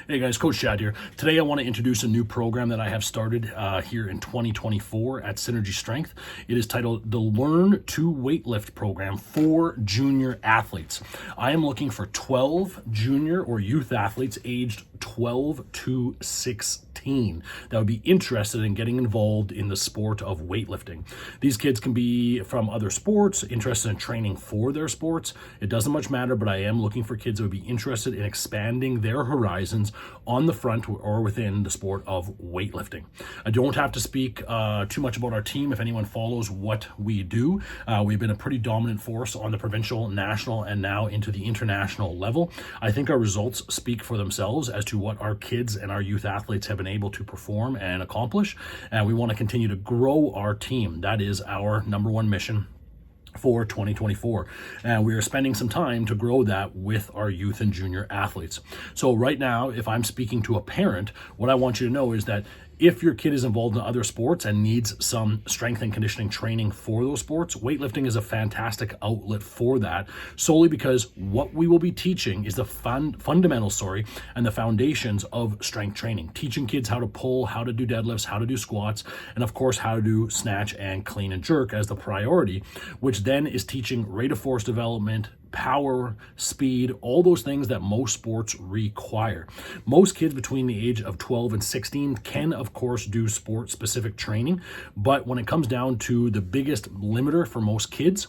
Hey guys, Coach Chad here. Today I want to introduce a new program that I have started here in 2024 at Synergy Strength. It is titled the Learn to Weightlift program for junior athletes. I am looking for 12 junior or youth athletes aged 12 to 16 that would be interested in getting involved in the sport of weightlifting. These kids can be from other sports, interested in training for their sports. It doesn't much matter, but I am looking for kids that would be interested in expanding their horizons on the front or within the sport of weightlifting. I don't have to speak too much about our team if anyone follows what we do. We've been a pretty dominant force on the provincial, national, and now into the international level. I think our results speak for themselves as to what our kids and our youth athletes have been able to perform and accomplish. And we want to continue to grow our team. That is our number one mission for 2024. And we are spending some time to grow that with our youth and junior athletes. So right now, if I'm speaking to a parent, what I want you to know is that if your kid is involved in other sports and needs some strength and conditioning training for those sports, weightlifting is a fantastic outlet for that, solely because what we will be teaching is the fundamentals, and the foundations of strength training, teaching kids how to pull, how to do deadlifts, how to do squats, and of course, how to do snatch and clean and jerk as the priority, which then is teaching rate of force development, power, speed, all those things that most sports require. Most kids between the age of 12 and 16 can, of course, do sport-specific training, but when it comes down to the biggest limiter for most kids,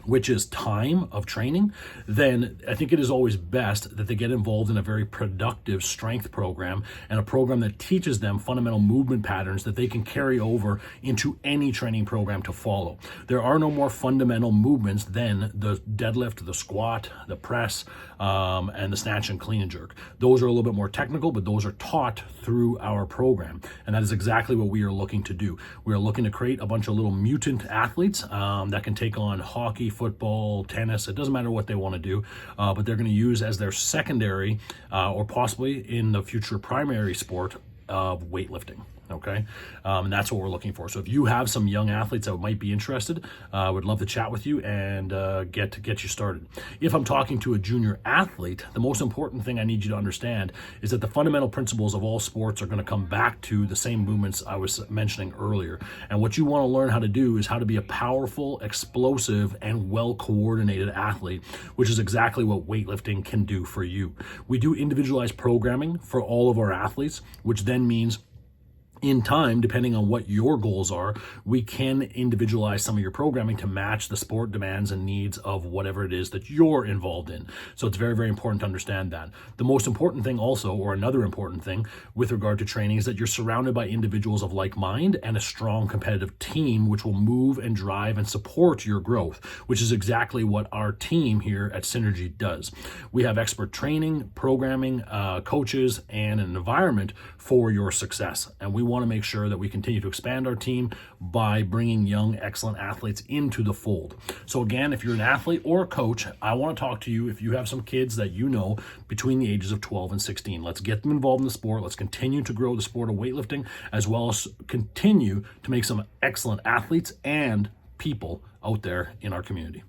which is time of training, then I think it is always best that they get involved in a very productive strength program and a program that teaches them fundamental movement patterns that they can carry over into any training program to follow. There are no more fundamental movements than the deadlift, the squat, the press, and the snatch and clean and jerk. Those are a little bit more technical, but those are taught through our program. And that is exactly what we are looking to do. We are looking to create a bunch of little mutant athletes that can take on hockey, football, tennis. It doesn't matter what they want to do, but they're going to use as their secondary or possibly in the future primary sport of weightlifting. Okay. And that's what we're looking for. So if you have some young athletes that might be interested, I would love to chat with you and get you started. If I'm talking to a junior athlete, the most important thing I need you to understand is that the fundamental principles of all sports are going to come back to the same movements I was mentioning earlier. And what you want to learn how to do is how to be a powerful, explosive, and well-coordinated athlete, which is exactly what weightlifting can do for you. We do individualized programming for all of our athletes, which then means in time, depending on what your goals are, we can individualize some of your programming to match the sport demands and needs of whatever it is that you're involved in. So it's very, very important to understand that. The most important thing also, or another important thing with regard to training, is that you're surrounded by individuals of like mind and a strong competitive team, which will move and drive and support your growth, which is exactly what our team here at Synergy does. We have expert training, programming, coaches, and an environment for your success. And we want to make sure that we continue to expand our team by bringing young, excellent athletes into the fold. So again, if you're an athlete or a coach, I want to talk to you if you have some kids that you know between the ages of 12 and 16. Let's get them involved in the sport. Let's continue to grow the sport of weightlifting, as well as continue to make some excellent athletes and people out there in our community.